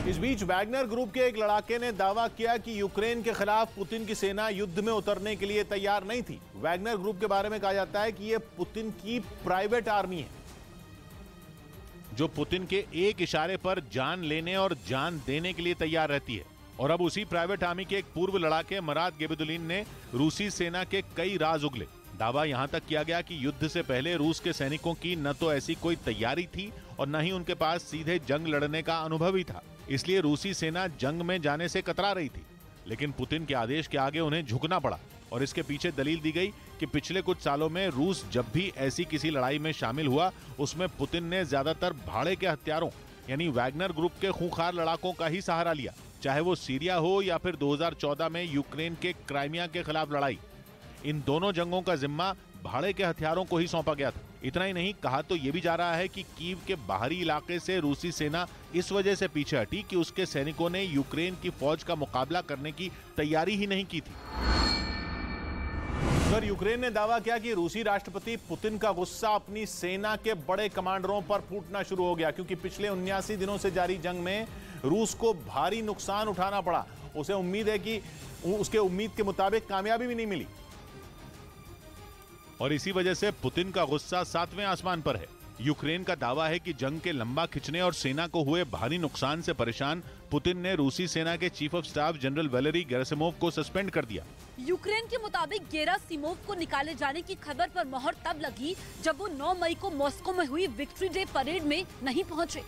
इस बीच Wagner group के एक लड़ाके ने दावा किया कि यूक्रेन के खिलाफ पुतिन की सेना युद्ध में उतरने के लिए तैयार नहीं थी। वैगनर ग्रुप के बारे में कहा जाता है कि यह पुतिन की प्राइवेट आर्मी है जो पुतिन के एक इशारे पर जान लेने और जान देने के लिए तैयार रहती है। और अब उसी प्राइवेट आर्मी के एक पूर्व लड़ाके मराद गेबेदुलिन ने रूसी सेना के कई राज उगले। दावा यहां तक किया गया कि युद्ध से पहले रूस के सैनिकों की न तो ऐसी कोई तैयारी थी और न ही उनके पास सीधे जंग लड़ने का अनुभव ही था, इसलिए रूसी सेना जंग में जाने से कतरा रही थी। लेकिन पुतिन के आदेश के आगे उन्हें झुकना पड़ा और इसके पीछे दलील दी गई कि पिछले कुछ सालों में रूस जब भी ऐसी किसी लड़ाई में शामिल हुआ उसमें पुतिन ने ज्यादातर भाड़े के हथियारों यानी वैगनर ग्रुप के खूंखार लड़ाकों का ही सहारा लिया, चाहे वो सीरिया हो या फिर 2014 में यूक्रेन के क्राइमिया के खिलाफ लड़ाई। इन दोनों जंगों का जिम्मा भाड़े के हथियारों को ही सौंपा गया था। इतना ही नहीं, कहा तो यह भी जा रहा है कि कीव के बाहरी इलाके से रूसी सेना इस वजह से पीछे हटी कि उसके सैनिकों ने यूक्रेन की फौज का मुकाबला करने की तैयारी ही नहीं की थी। उधर यूक्रेन ने दावा किया कि रूसी राष्ट्रपति पुतिन का गुस्सा अपनी सेना के बड़े कमांडरों पर फूटना शुरू हो गया, क्योंकि पिछले 79 दिनों से जारी जंग में रूस को भारी नुकसान उठाना पड़ा। उसे उम्मीद है कि उसके उम्मीद के मुताबिक कामयाबी भी नहीं मिली और इसी वजह से पुतिन का गुस्सा 7वें आसमान पर है। यूक्रेन का दावा है कि जंग के लंबा खिंचने और सेना को हुए भारी नुकसान से परेशान पुतिन ने रूसी सेना के chief of staff general Valery Gerasimov को सस्पेंड कर दिया। यूक्रेन के मुताबिक गेरासिमोव को निकाले जाने की खबर पर मोहर तब लगी जब वो 9 मई को मॉस्को में हुई विक्ट्री डे परेड में नहीं पहुंचे।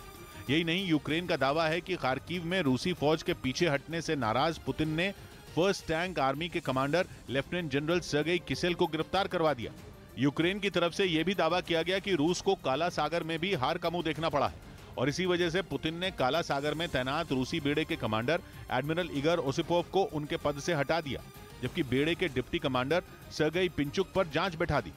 यही नहीं, यूक्रेन का दावा है कि खार्किव में रूसी फौज के पीछे हटने से नाराज पुतिन ने फर्स्ट टैंक आर्मी के कमांडर लेफ्टिनेंट जनरल सर्गेई किसेल को गिरफ्तार करवा दिया। यूक्रेन की तरफ से यह भी दावा किया गया कि रूस को काला सागर में भी हार का मुंह देखना पड़ा है और इसी वजह से पुतिन ने काला सागर में तैनात रूसी बेड़े के कमांडर एडमिरल इगर ओसिपोव को उनके पद से हटा दिया, जबकि बेड़े के डिप्टी कमांडर सर्गेई पिंचुक पर जांच बैठा दी।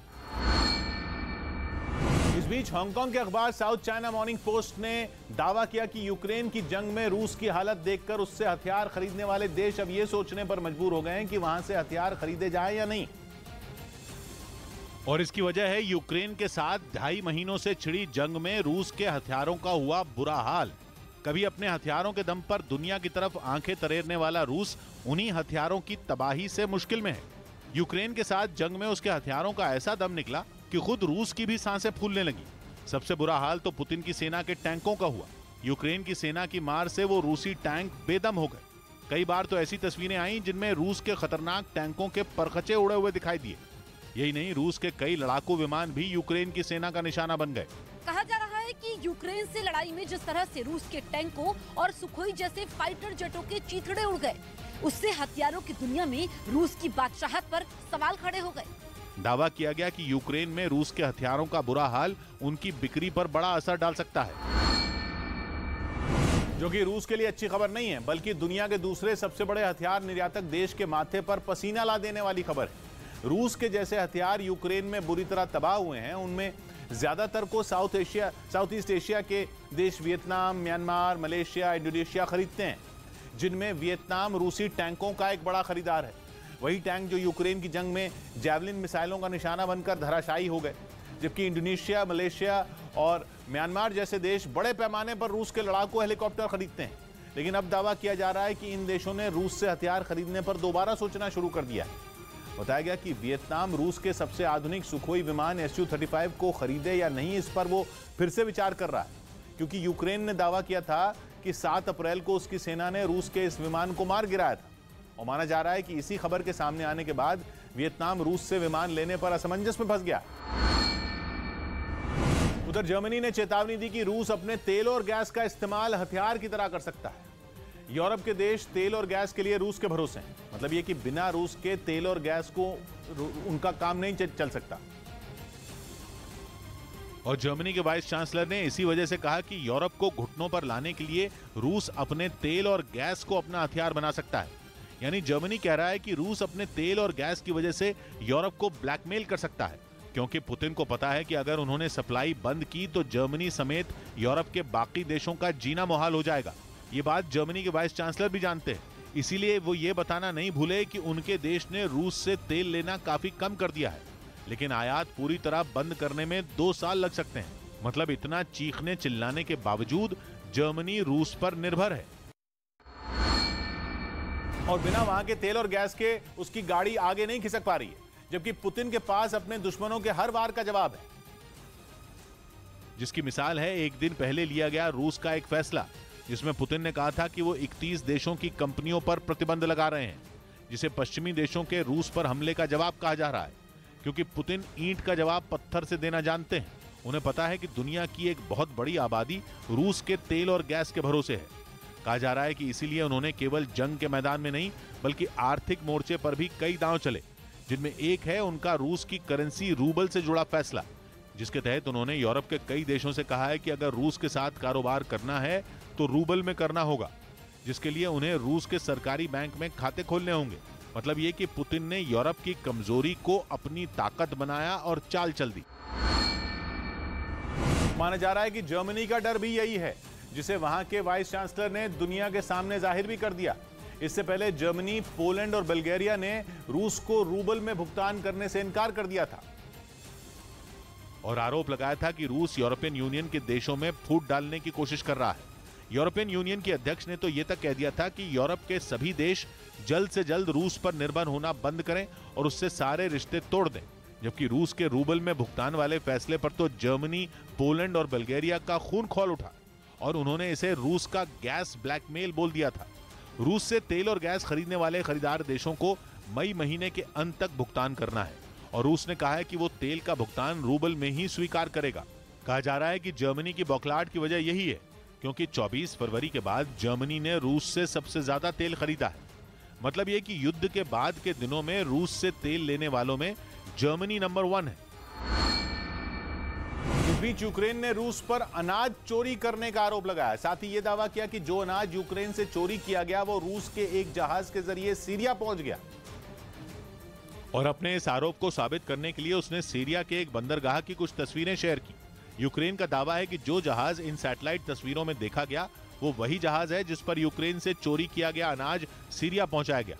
इस बीच हांगकांग के अखबार साउथ चाइना मॉर्निंग पोस्ट ने दावा किया कि यूक्रेन की जंग में रूस की हालत देखकर उससे हथियार खरीदने वाले देश अब यह सोचने पर मजबूर हो गए हैं कि वहां से हथियार खरीदे जाए या नहीं। और इसकी वजह है यूक्रेन के साथ 2.5 महीनों से छिड़ी जंग में रूस के हथियारों का हुआ बुरा हाल। कभी अपने हथियारों के दम पर दुनिया की तरफ आंखें तरेरने वाला रूस उन्हीं हथियारों की तबाही से मुश्किल में है। यूक्रेन के साथ जंग में उसके हथियारों का ऐसा दम निकला कि खुद रूस की भी सांसें फूलने लगी। सबसे बुरा हाल तो पुतिन की सेना के टैंकों का हुआ। यूक्रेन की सेना की मार से वो रूसी टैंक बेदम हो गए। कई बार तो ऐसी तस्वीरें आई जिनमें रूस के खतरनाक टैंकों के परखचे उड़े हुए दिखाई दिए। यही नहीं, रूस के कई लड़ाकू विमान भी यूक्रेन की सेना का निशाना बन गए। कहा जा रहा है कि यूक्रेन से लड़ाई में जिस तरह से रूस के टैंकों और सुखोई जैसे फाइटर जेटों के चीथड़े उड़ गए, उससे हथियारों की दुनिया में रूस की बादशाहत पर सवाल खड़े हो गए। दावा किया गया कि यूक्रेन में रूस के हथियारों का बुरा हाल उनकी बिक्री पर बड़ा असर डाल सकता है, जो कि रूस के लिए अच्छी खबर नहीं है, बल्कि दुनिया के दूसरे सबसे बड़े हथियार निर्यातक देश के माथे पर पसीना ला देने वाली खबर है। रूस के जैसे हथियार यूक्रेन में बुरी तरह तबाह हुए हैं। उनमें ज्यादातर को साउथ ईस्ट एशिया के देश वियतनाम, म्यांमार, मलेशिया, इंडोनेशिया खरीदते हैं, जिनमें वियतनाम रूसी टैंकों का एक बड़ा खरीदार है। वही टैंक जो यूक्रेन की जंग में जैवलिन मिसाइलों का निशाना बनकर धराशायी हो गए, जबकि इंडोनेशिया, मलेशिया और म्यांमार जैसे देश बड़े पैमाने पर रूस के लड़ाकू हेलीकॉप्टर खरीदते हैं। लेकिन अब दावा किया जा रहा है कि इन देशों ने रूस से हथियार खरीदने पर दोबारा सोचना शुरू कर दिया है। बताया गया कि वियतनाम रूस के सबसे आधुनिक सुखोई विमान Su-35 को खरीदे या नहीं, इस पर वो फिर से विचार कर रहा है, क्योंकि यूक्रेन ने दावा किया था कि 7 अप्रैल को उसकी सेना ने रूस के इस विमान को मार गिराया था। और माना जा रहा है कि इसी खबर के सामने आने के बाद वियतनाम रूस से विमान लेने पर असमंजस में फंस गया। उधर जर्मनी ने चेतावनी दी कि रूस अपने तेल और गैस का इस्तेमाल हथियार की तरह कर सकता है। यूरोप के देश तेल और गैस के लिए रूस के भरोसे हैं। मतलब ये कि बिना रूस के तेल और गैस को उनका काम नहीं चल सकता। और जर्मनी के वाइस चांसलर ने इसी वजह से कहा कि यूरोप को घुटनों पर लाने के लिए रूस अपने तेल और गैस को अपना हथियार बना सकता है। यानी जर्मनी कह रहा है कि रूस अपने तेल और गैस की वजह से यूरोप को ब्लैकमेल कर सकता है, क्योंकि पुतिन को पता है कि अगर उन्होंने सप्लाई बंद की तो जर्मनी समेत यूरोप के बाकी देशों का जीना मुहाल हो जाएगा। ये बात जर्मनी के वाइस चांसलर भी जानते हैं, इसीलिए वो ये बताना नहीं भूले कि उनके देश ने रूस से तेल लेना काफी कम कर दिया है, लेकिन आयात पूरी तरह बंद करने में 2 साल लग सकते हैं। मतलब इतना चीखने चिल्लाने के बावजूद जर्मनी रूस पर निर्भर है। और बिना वहां के तेल और गैस के उसकी गाड़ी आगे नहीं खिसक पा रही है, जबकि पुतिन के पास अपने दुश्मनों के हर वार का जवाब है। जिसकी मिसाल है एक दिन पहले लिया गया रूस का एक फैसला, जिसमें पुतिन ने कहा था कि वो 31 देशों की कंपनियों पर प्रतिबंध लगा रहे हैं, जिसे पश्चिमी देशों के रूस पर हमले का जवाब कहा जा रहा है, क्योंकि पुतिन ईंट का जवाब पत्थर से देना जानते हैं। उन्हें पता है कि दुनिया की एक बहुत बड़ी आबादी रूस के तेल और गैस के भरोसे है। कहा जा रहा है कि इसीलिए उन्होंने केवल जंग के मैदान में नहीं बल्कि आर्थिक मोर्चे पर भी कई दांव चले, जिनमें एक है उनका रूस की करेंसी रूबल से जुड़ा फैसला, जिसके तहत उन्होंने यूरोप के कई देशों से कहा है कि अगर रूस के साथ कारोबार करना है तो रूबल में करना होगा, जिसके लिए उन्हें रूस के सरकारी बैंक में खाते खोलने होंगे। मतलब ये कि पुतिन ने यूरोप की कमजोरी को अपनी ताकत बनाया और चाल चल दी। माना जा रहा है कि जर्मनी का डर भी यही है, जिसे वहां के वाइस चांसलर ने दुनिया के सामने जाहिर भी कर दिया। इससे पहले जर्मनी, पोलैंड और बल्गेरिया ने रूस को रूबल में भुगतान करने से इनकार कर दिया था और आरोप लगाया था कि रूस यूरोपियन यूनियन के देशों में फूट डालने की कोशिश कर रहा है। यूरोपियन यूनियन के अध्यक्ष ने तो यह तक कह दिया था कि यूरोप के सभी देश जल्द से जल्द रूस पर निर्भर होना बंद करें और उससे सारे रिश्ते तोड़ दें, जबकि रूस के रूबल में भुगतान वाले फैसले पर तो जर्मनी, पोलैंड और बल्गेरिया का खून खौल उठा और उन्होंने इसे रूस का गैस ब्लैकमेल बोल दिया था। रूस से तेल और गैस खरीदने वाले खरीदार देशों को मई महीने के अंत तक भुगतान करना है और रूस ने कहा है कि वो तेल का भुगतान रूबल में ही स्वीकार करेगा। कहा जा रहा है कि जर्मनी की बौखलाहट की वजह यही है, क्योंकि 24 फरवरी के बाद जर्मनी ने रूस से सबसे ज्यादा तेल खरीदा है। मतलब ये कि युद्ध के बाद के दिनों में रूस से तेल लेने वालों में जर्मनी नंबर 1 है। इस बीच यूक्रेन ने रूस पर अनाज चोरी करने का आरोप लगाया। साथ ही यह दावा किया कि जो अनाज यूक्रेन से चोरी किया गया वो रूस के एक जहाज के जरिए सीरिया पहुंच गया। और अपने इस आरोप को साबित करने के लिए उसने सीरिया के एक बंदरगाह की कुछ तस्वीरें शेयर की। यूक्रेन का दावा है कि जो जहाज इन सैटेलाइट तस्वीरों में देखा गया वो वही जहाज है जिस पर यूक्रेन से चोरी किया गया अनाज सीरिया पहुंचाया गया।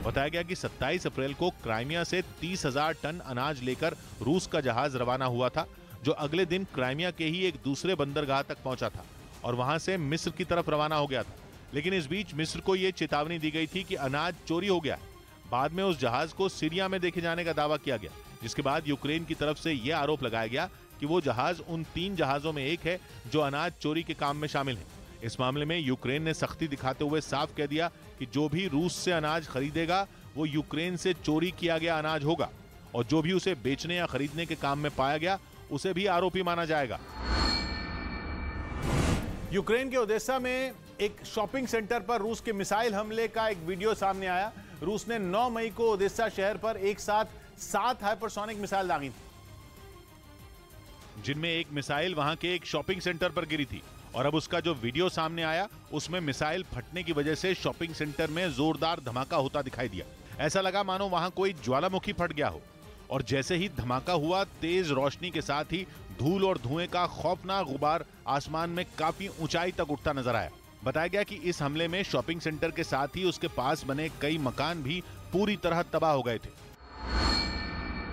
बताया गया कि 27 अप्रैल को क्राइमिया से 30,000 टन अनाज लेकर रूस का जहाज रवाना हुआ था, जो अगले दिन क्राइमिया के ही एक दूसरे बंदरगाह तक पहुंचा था और वहां से मिस्र की तरफ रवाना हो गया था। लेकिन इस बीच मिस्र को यह चेतावनी दी गई थी कि अनाज चोरी हो गया है। बाद में उस जहाज को सीरिया में देखे जाने का दावा किया गया, जिसके बाद यूक्रेन की तरफ से यह आरोप लगाया गया कि वो जहाज उन 3 जहाजों में एक है जो अनाज चोरी के काम में शामिल है। इस मामले में यूक्रेन ने सख्ती दिखाते हुए साफ कह दिया कि जो भी रूस से अनाज खरीदेगा वो यूक्रेन से चोरी किया गया अनाज होगा और जो भी उसे बेचने या खरीदने के काम में पाया गया उसे भी आरोपी माना जाएगा। यूक्रेन के ओडेसा में एक शॉपिंग सेंटर पर रूस के मिसाइल हमले का एक वीडियो सामने आया। रूस ने 9 मई को ओडेसा शहर पर एक साथ 7 हाइपरसोनिक मिसाइल दागी थी, जिनमें एक मिसाइल वहां के एक शॉपिंग सेंटर पर गिरी थी और अब उसका जो वीडियो सामने आया उसमें मिसाइल फटने की वजह से शॉपिंग सेंटर में जोरदार धमाका होता दिखाई दिया। ऐसा लगा मानो वहां कोई ज्वालामुखी फट गया हो और जैसे ही धमाका हुआ तेज रोशनी के साथ ही धूल और धुएं का खौफनाक गुबार आसमान में काफी ऊंचाई तक उठता नजर आया। बताया गया कि इस हमले में शॉपिंग सेंटर के साथ ही उसके पास बने कई मकान भी पूरी तरह तबाह हो गए थे।